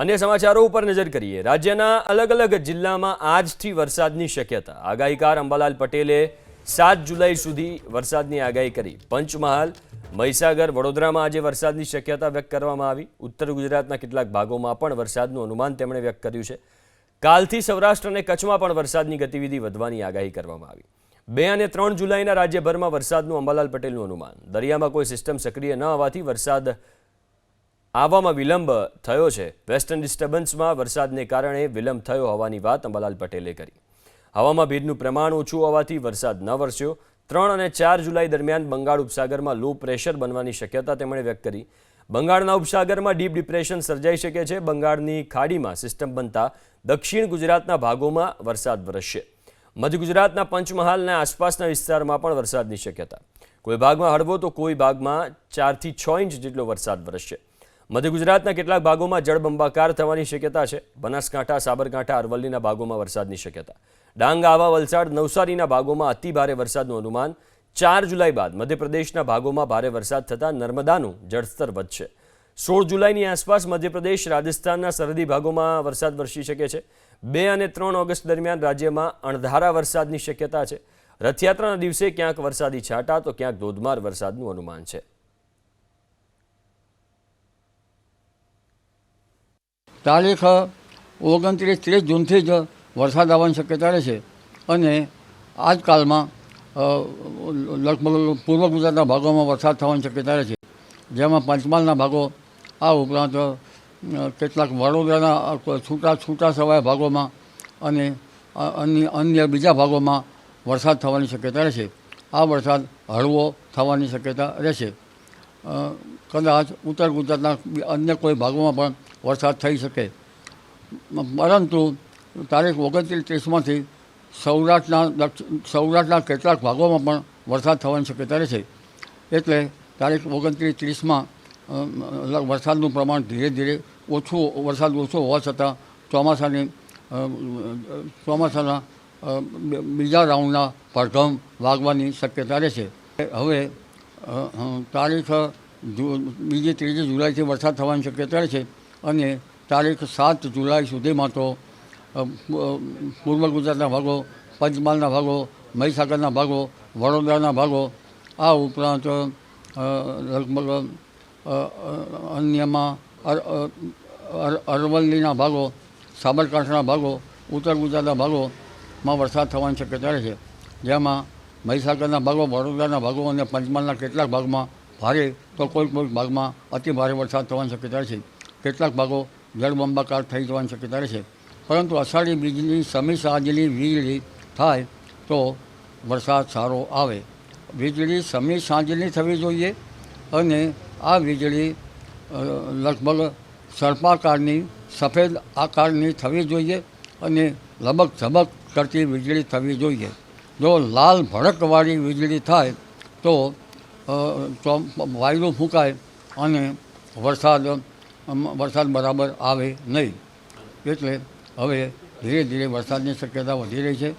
अन्य समाचारों पर नजर करिए। राज्यना अलग अलग जिल्लामां આજથી વરસાદની શક્યતા। આગાહીકાર અંબાલાલ પટેલે 7 જુલાઈ સુધી વરસાદની આગાહી કરી। પંચમહાલ, મહીસાગર, વડોદરામાં આજે વરસાદની શક્યતા વ્યક્ત કરવામાં આવી। ઉત્તર ગુજરાતના કેટલાક ભાગોમાં પણ વરસાદનું અનુમાન તેમણે વ્યક્ત કર્યું છે। કાલથી સૌરાષ્ટ્ર અને કચ્છમાં પણ વરસાદની ગતિવિધિ વધવાની આગાહી કરવામાં આવી। 2 અને 3 જુલાઈના રાજ્યભરમાં વરસાદનું અંબાલાલ પટેલનું અનુમાન। દરિયામાં કોઈ સિસ્ટમ સક્રિય ન હોવાથી વરસાદ આવવામાં વિલંબ થયો છે। વેસ્ટર્ન ડિસ્ટર્બન્સમાં વરસાદને કારણે વિલંબ થયો હોવાની વાત અંબાલાલ પટેલે કરી। હવામાં ભેજનું પ્રમાણ ઓછું હોવાથી વરસાદ ન વરસ્યો। 3 અને 4 જુલાઈ દરમિયાન બંગાળ ઉપસાગરમાં લો પ્રેશર બનવાની શક્યતા તેમણે વ્યક્ત કરી। બંગાળના ઉપસાગરમાં ડીપ ડિપ્રેશન સર્જાઈ શકે છે। બંગાળની ખાડીમાં સિસ્ટમ બનતા દક્ષિણ ગુજરાતના ભાગોમાં વરસાદ વરસશે। મધ્ય ગુજરાતના પંચમહાલના આસપાસના વિસ્તારમાં પણ વરસાદની શક્યતા। કોઈ ભાગમાં હળવો તો કોઈ ભાગમાં 4 થી 6 ઇંચ જેટલો વરસાદ વરસશે। મધ્ય ગુજરાતના કેટલાક ભાગોમાં જળબંબાકાર થવાની શક્યતા છે। બનાસકાંઠા, સાબરકાંઠા, અરવલ્લીના ભાગોમાં વરસાદની શક્યતા। ડાંગ, આવા, વલસાડ, નવસારીના ભાગોમાં અતિ ભારે વરસાદનું અનુમાન। 4 જુલાઈ બાદ મધ્યપ્રદેશના ભાગોમાં ભારે વરસાદ થતાં નર્મદાનું જળસ્તર વધશે। 16 જુલાઈની આસપાસ મધ્યપ્રદેશ, રાજસ્થાનના સરહદી ભાગોમાં વરસાદ વરસી શકે છે। 2 અને 3 ઓગસ્ટ દરમિયાન રાજ્યમાં અણધારા વરસાદની શક્યતા છે। રથયાત્રાના દિવસે ક્યાંક વરસાદી છાંટા તો ક્યાંક ધોધમાર વરસાદનું અનુમાન છે। તારીખ 29-30 જૂનથી જ વરસાદ આવવાની શક્યતા રહેશે અને આજકાલમાં લગભગ પૂર્વ ગુજરાતના ભાગોમાં વરસાદ થવાની શક્યતા રહેશે, જેમાં પંચમહાલના ભાગો, આ ઉપરાંત કેટલાક વડોદરાના છૂટા છવાયા ભાગોમાં અને અન્ય બીજા ભાગોમાં વરસાદ થવાની શક્યતા રહેશે। આ વરસાદ હળવો થવાની શક્યતા રહેશે। કદાચ ઉત્તર ગુજરાતના અન્ય કોઈ ભાગોમાં પણ વરસાદ થઈ શકે, પરંતુ તારીખ 29-30માંથી સૌરાષ્ટ્રના કેટલાક ભાગોમાં પણ વરસાદ થવાની શક્યતા રહેશે। એટલે તારીખ 29-30માં વરસાદનું પ્રમાણ ધીરે ધીરે વરસાદ ઓછો હોવા છતાં ચોમાસાના બીજા રાઉન્ડના પડઘમ વાગવાની શક્યતા રહેશે। હવે તારીખ બીજી 3 જુલાઈથી વરસાદ થવાની શક્યતા રહેશે અને તારીખ 7 જુલાઈ સુધીમાં તો પૂર્વ ગુજરાતના ભાગો, પંચમહાલના ભાગો, મહીસાગરના ભાગો, વડોદરાના ભાગો, આ ઉપરાંત લગભગ અન્યમાં અરવલ્લીના ભાગો, સાબરકાંઠાના ભાગો, ઉત્તર ગુજરાતના ભાગોમાં વરસાદ થવાની શક્યતા રહેશે, જેમાં મહીસાગરના ભાગો, વડોદરાના ભાગો અને પંચમહાલના કેટલાક ભાગમાં ભારે તો કોઈ ભાગમાં અતિ ભારે વરસાદ થવાની શક્યતા રહેશે। કેટલાક ભાગો જળબંબાકાર થઈ જવાની શક્યતા રહેશે, પરંતુ અષાઢી બીજની સમી સાંજની વીજળી થાય તો વરસાદ સારો આવે। વીજળી સમી સાંજની થવી જોઈએ અને આ વીજળી લગભગ સર્પાકારની, સફેદ આકારની થવી જોઈએ અને લબક ઝબક કરતી વીજળી થવી જોઈએ। જો લાલ ભડકવાળી વીજળી થાય તો વાયુ ફૂંકાય અને વરસાદ બરાબર આવે નહીં। એટલે હવે ધીરે ધીરે વરસાદની શક્યતા વધી રહી છે।